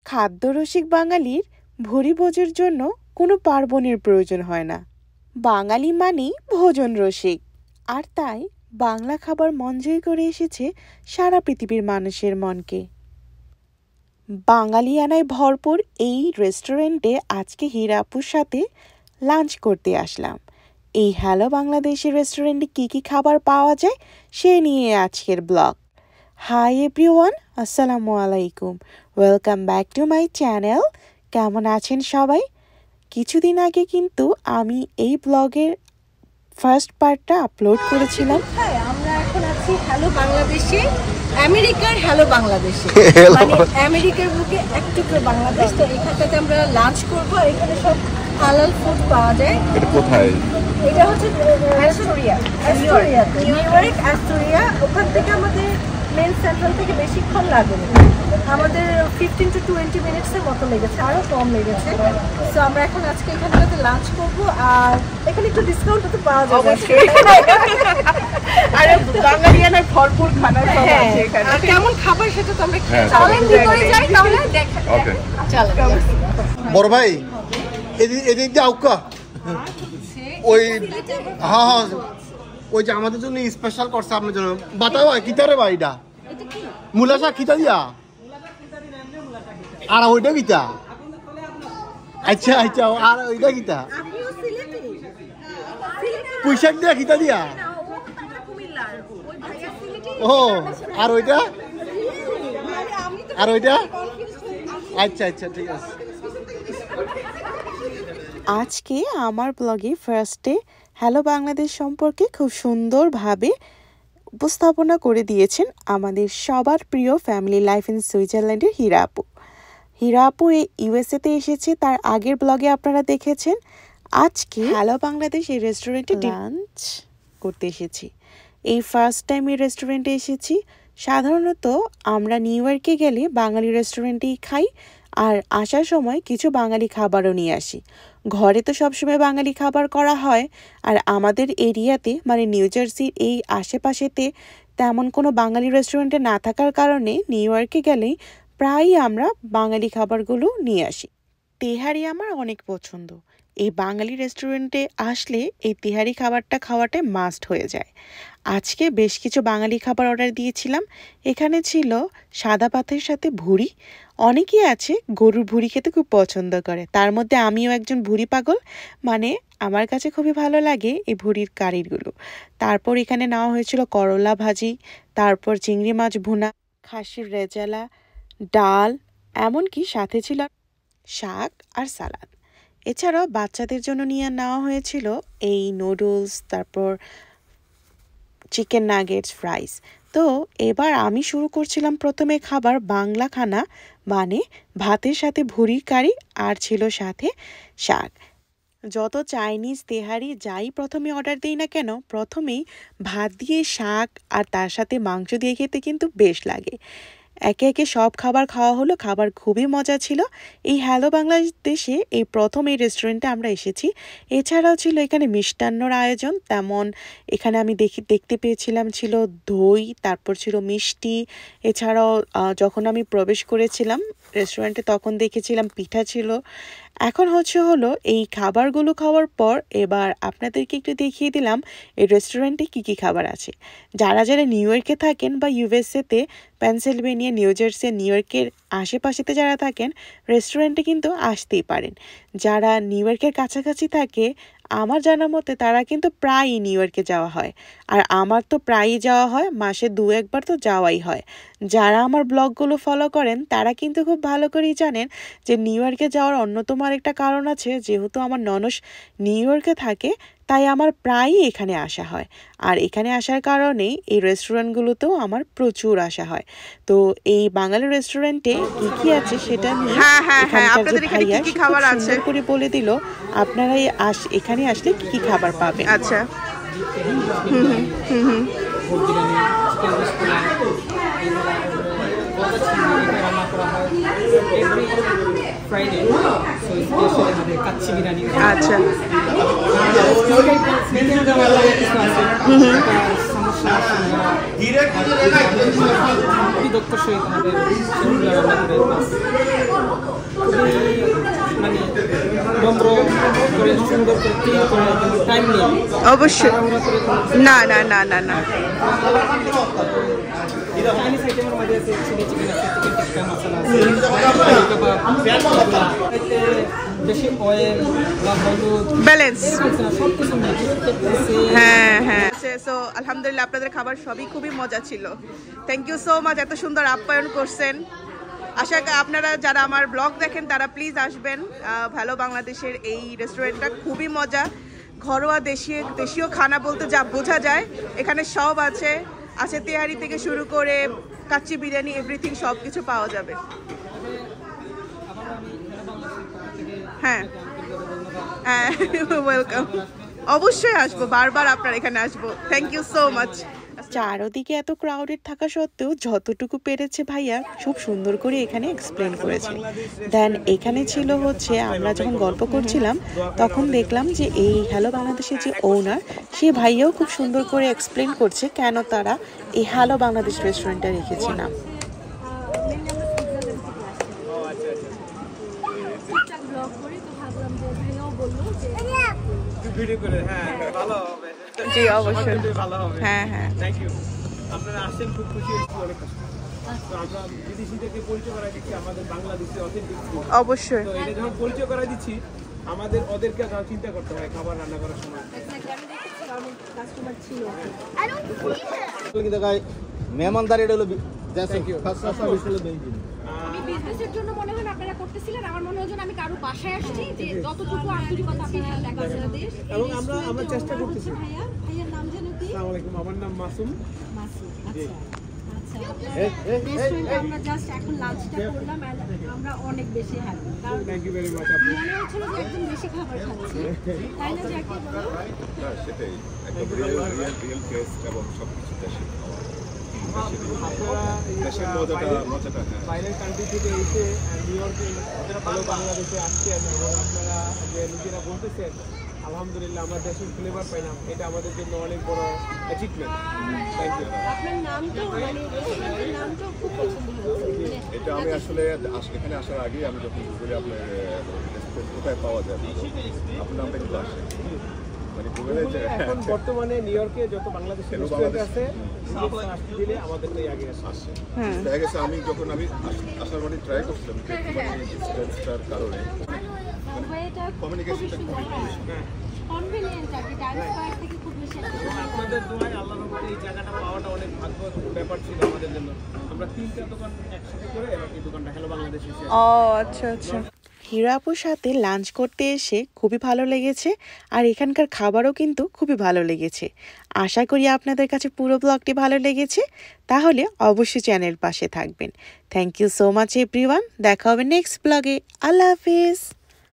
খাদ্যরসিক বাঙালির ভুরিভোজের জন্য কোনো পার্বণের প্রয়োজন হয় না। বাঙালি মানেই ভোজন রসিক, আর তাই বাংলা খাবার মন জয় করে এসেছে সারা পৃথিবীর মানুষের মনকে। বাঙালিয়ানায় ভরপুর এই রেস্টুরেন্টে আজকে হীরা আপুর সাথে লাঞ্চ করতে আসলাম। এই হ্যালো বাংলাদেশের রেস্টুরেন্টে কী কী খাবার পাওয়া যায় সে নিয়ে আজকের ব্লগ। হাই এভরিওয়ান, আসসালামু আলাইকুম, welcome back to my channel. কেমন আছেন সবাই? কিছুদিন আগে কিন্তু আমি এই ব্লগের ফার্স্ট পার্টটা আপলোড করেছিলাম। হ্যাঁ, আমরা এখন আছি হ্যালো বাংলাদেশে, আমেরিকার হ্যালো বাংলাদেশে, মানে আমেরিকার বুকে একটু করে বাংলাদেশ। তো এখানটাতে আমরা লাঞ্চ করবো। এখানে সব হালাল ফুড পাওয়া যায়। এটা কোথায়? এটা হচ্ছে অ্যাস্টোরিয়া, নিউ ইয়র্ক অ্যাস্টোরিয়া। ওখান থেকে আমাদের মেন সেন্ট্রাল থেকে বেশিক্ষণ লাগবে, আমাদের 15 to 20 মিনিটসের মতো লেগেছে, আরও কম লেগেছে। সো আমরা এখন আজকে এখানটাতে লাঞ্চ করবো, আর এখানে একটু ডিসকাউন্ট তো পাওয়া যাবে। আরে বাঙালিয়ানায় ভরপুর খাবার সব আছে এখানে। আর কেমন খাবার সেটা তো আমরা হ্যাঁ, চলেন ভিতরে যাই, তাহলে দেখেন। ওকে, চলেন। বড় ভাই এদিক দিয়ে আউকা ওই হ্যাঁ ওই যে আমাদের জন্য স্পেশাল করছে আপনার জন্য। বাতাও কিতারে ভাইটা মূলা শাক কিতা দিয়া আর ওইটা কিতা? আচ্ছা আচ্ছা, আর ওইটা কিতা? পুঁইশাক দিয়া কিতা দিয়া? ও আর ওইটা আর ওইটা? আচ্ছা আচ্ছা, ঠিক আছে। আজকে আমার ব্লগে ফার্স্টে হ্যালো বাংলাদেশ সম্পর্কে খুব সুন্দরভাবে উপস্থাপনা করে দিয়েছেন আমাদের সবার প্রিয় ফ্যামিলি লাইফ ইন সুইজারল্যান্ডের হীরা আপু। হীরা আপু এই ইউএসএতে এসেছে, তার আগের ব্লগে আপনারা দেখেছেন। আজকে হ্যালো বাংলাদেশ এই রেস্টুরেন্টে লাঞ্চ করতে এসেছি। এই ফার্স্ট টাইম এই রেস্টুরেন্টে এসেছি। সাধারণত আমরা নিউ ইয়র্কে গেলে বাঙালি রেস্টুরেন্টেই খাই, আর আসার সময় কিছু বাঙালি খাবারও নিয়ে আসি। ঘরে তো সবসময় বাঙালি খাবার করা হয়, আর আমাদের এরিয়াতে মানে নিউ জার্সির এই আশেপাশেতে তেমন কোনো বাঙালি রেস্টুরেন্টে না থাকার কারণে নিউ ইয়র্কে গেলেই প্রায়ই আমরা বাঙালি খাবারগুলো নিয়ে আসি। তেহারি আমার অনেক পছন্দ। এই বাঙালি রেস্টুরেন্টে আসলে এই তেহারি খাবারটা খাওয়াটাই মাস্ট হয়ে যায়। আজকে বেশ কিছু বাঙালি খাবার অর্ডার দিয়েছিলাম। এখানে ছিল সাদা ভাতের সাথে ভুড়ি। অনেকেই আছে গরুর ভুড়ি খেতে খুব পছন্দ করে, তার মধ্যে আমিও একজন ভুড়ি পাগল। মানে আমার কাছে খুবই ভালো লাগে এই ভুড়ির কারিগুলো। তারপর এখানে নেওয়া হয়েছিল করলা ভাজি, তারপর চিংড়ি মাছ ভুনা, খাসির রেজালা, ডাল, এমনকি সাথে ছিল শাক আর সালাদ। এছাড়াও বাচ্চাদের জন্য নিয়ে নেওয়া হয়েছিল এই নুডলস, তারপর চিকেন নাগেটস, ফ্রাইস। তো এবার আমি শুরু করছিলাম প্রথমে খাবার বাংলা খানা, মানে ভাতের সাথে ভুড়ির কারি, আর ছিল সাথে শাক। যত চাইনিজ তেহারি যাই প্রথমে অর্ডার দিই না কেন, প্রথমেই ভাত দিয়ে শাক আর তার সাথে মাংস দিয়ে খেতে কিন্তু বেশ লাগে। একে একে সব খাবার খাওয়া হলো, খাবার খুবই মজা ছিল। এই হ্যালো বাংলাদেশে এই প্রথম এই রেস্টুরেন্টে আমরা এসেছি। এছাড়াও ছিল এখানে মিষ্টান্নর আয়োজন, তেমন এখানে আমি দেখতে পেয়েছিলাম ছিল দই, তারপর ছিল মিষ্টি। এছাড়াও যখন আমি প্রবেশ করেছিলাম রেস্টুরেন্টে তখন দেখেছিলাম পিঠা ছিল। এখন হলো এই খাবারগুলো খাওয়ার পর এবার আপনাদেরকে একটু দেখিয়ে দিলাম এই রেস্টুরেন্টে কী কী খাবার আছে। যারা যারা নিউ ইয়র্কে থাকেন বা ইউএসএতে, পেনসিলভেনিয়া, নিউ জার্সি, নিউ ইয়র্কের আশেপাশেতে যারা থাকেন, রেস্টুরেন্টে কিন্তু আসতেই পারেন। যারা নিউ ইয়র্কের কাছাকাছি থাকে, আমার জানা মতে তারা কিন্তু প্রায়ই নিউ ইয়র্কে যাওয়া হয়, আর আমার তো প্রায়ই যাওয়া হয়, মাসে 2-1বার তো যাওয়াই হয়। যারা আমার ব্লগগুলো ফলো করেন তারা কিন্তু খুব ভালো করেই জানেন যে নিউ ইয়র্কে যাওয়ার অন্যতম আরেকটা কারণ আছে, যেহেতু আমার ননদ নিউ ইয়র্কে থাকে, তাই আমার প্রায়ই এখানে আসা হয়। আর এখানে আসার কারণেই এই রেস্টুরেন্টগুলোতেও আমার প্রচুর আসা হয়। তো এই বাঙালি রেস্টুরেন্টে কি কি আছে সেটা নিয়ে আপনাদের এখানে কি কি খাবার আছে করে বলে দিল, আপনারা এখানে আসলে কি কি খাবার পাবেন। আচ্ছা, আচ্ছা, নম্র করে সুন্দর করে ক্লিন করে টাইম নিয়ে অবশ্যই না না না না না চাইনিজ আইটেমের মধ্যে আছে চিলি চিকেন আছে চিকেন টিক্কা মশলা আছে বেশি অয়েল বা হলুদ ব্যালেন্স সব কিছু হ্যাঁ হ্যাঁ সো আলহামদুলিল্লাহ আপনাদের খাবার সবই খুবই মজা ছিল। থ্যাংক ইউ সো মাচ, এত সুন্দর আপ্যায়ন করছেন। আশা করি আপনারা যারা আমার ব্লগ দেখেন তারা প্লিজ আসবেন। ভালো বাংলাদেশের এই রেস্টুরেন্টটা খুবই মজা, ঘরোয়া দেশীয় খানা বলতে যা বোঝা যায় এখানে সব আছে, তেহারি থেকে শুরু করে কাচ্চি বিরিয়ানি এভরিথিং সব কিছু পাওয়া যাবে। হ্যাঁ হ্যাঁ ওয়েলকাম, অবশ্যই আসবো, বারবার আপনার এখানে আসবো। Thank you so much. চারদিকে এত ক্রাউডেড থাকা সত্ত্বেও যতটুকু পেরেছে ভাইয়া খুব সুন্দর করে এখানে এক্সপ্লেন করেছে। দেন এখানে ছিল হচ্ছে আমরা যখন গল্প করছিলাম তখন দেখলাম যে এই হ্যালো বাংলাদেশের যে ওনার সে ভাইয়াও খুব সুন্দর করে এক্সপ্লেন করছে কেন তারা এই হ্যালো বাংলাদেশ রেস্টুরেন্টটা রেখেছে নাম। জি অবশ্যই, হ্যাঁ হ্যাঁ থ্যাংক ইউ। আপনারা আসছেন, খুব খুশি হয়েছি, অনেক কষ্ট। তো আমরা বিদেশিদেরকে পরিচয় করাই দিচ্ছি আমাদের বাংলাদেশি অথেন্টিক ফুড। অবশ্যই। তো এটা যখন পরিচয় করাই দিচ্ছি আমাদের ওদেরকে চিন্তা করতে হয় খাবার রান্না করার সময়। মেহমানদারি এটা হলো আমি বিজনেসের জন্য মনে হয় আপনারা করতেছিলেন, আমার মনে হয় যেন আমি কারো বাসায় আসছি, যে যতটুকু আন্তরিকতা আপনারা দেখাচ্ছেন। এবং আমরা চেষ্টা করতেছি। ভাইয়ার নাম জানো কি? আসসালামু আলাইকুম, আমার নাম মাসুম। মাসুদ। আচ্ছা রেস্টুরেন্টে আমরা জাস্ট এখন লাঞ্চটা করলাম, আমরা অনেক বেশি হ্যাপি, কারণ থ্যাংক ইউ ভেরি মাচ। আপনি মনে হচ্ছিল যে একদম বেশি খাবার খাচ্ছি, তাই না জ্যাকি? বলো। হ্যাঁ সেটাই, একদম রিয়েল টেস্ট এবং সবকিছু দেশি আপনারা দেশের মজাটা হ্যাঁ। বাইরের কান্ট্রি থেকে এসে নিউ ইয়র্কে ভালো বাংলাদেশে আসছেন এবং আপনারা যে নিজেরা বলতেছেন আলহামদুলিল্লাহ আমরা দেশের ফ্লেভার পাইলাম, এটা আমাদের জন্য অনেক বড় অ্যাচিভমেন্ট। Thank you. আপনার নামটা মানে রেস্টুরেন্টের নামটা খুব পছন্দ হয়েছে। এটা আমি আসলে এখানে আসার আগে আমি যখন গুগলে আপনার রেস্টুরেন্ট কোথায় পাওয়া যায় আপনার নামটা কিন্তু আসে, মানে গুগলে যে এখন বর্তমানে নিউ ইয়র্কে যত বাংলাদেশের রেস্টুরেন্ট আছে আসতে দিলে আমাদের তো আগে আসছে। দেখা গেছে আমি যখন আসার পরে ট্রাই করছিলাম মানে ডিস্টেন্সটার কারণে কমিউনিকেশনটা খুবই কনভিনিয়েন্ট আর কি, টাইম স্কয়ার থেকে খুব বেশি একটা আপনাদের দোয়ায় আল্লাহর রহমতে এই জায়গাটা পাওয়াটা অনেক ভাগ্যের ব্যাপার ছিল আমাদের জন্য। আমরা 3টা দোকান একসাথে করে এবার এই দোকানটা হ্যালো বাংলাদেশ এসে ও আচ্ছা আচ্ছা। হীরা আপুর সাথে লাঞ্চ করতে এসে খুবই ভালো লেগেছে, আর এখানকার খাবারও কিন্তু খুবই ভালো লেগেছে। আশা করি আপনাদের কাছে পুরো ব্লগটি ভালো লেগেছে, তাহলে অবশ্যই চ্যানেল পাশে থাকবেন। Thank you so much everyone, দেখা হবে নেক্সট ব্লগে। আল্লাহ হাফিজ।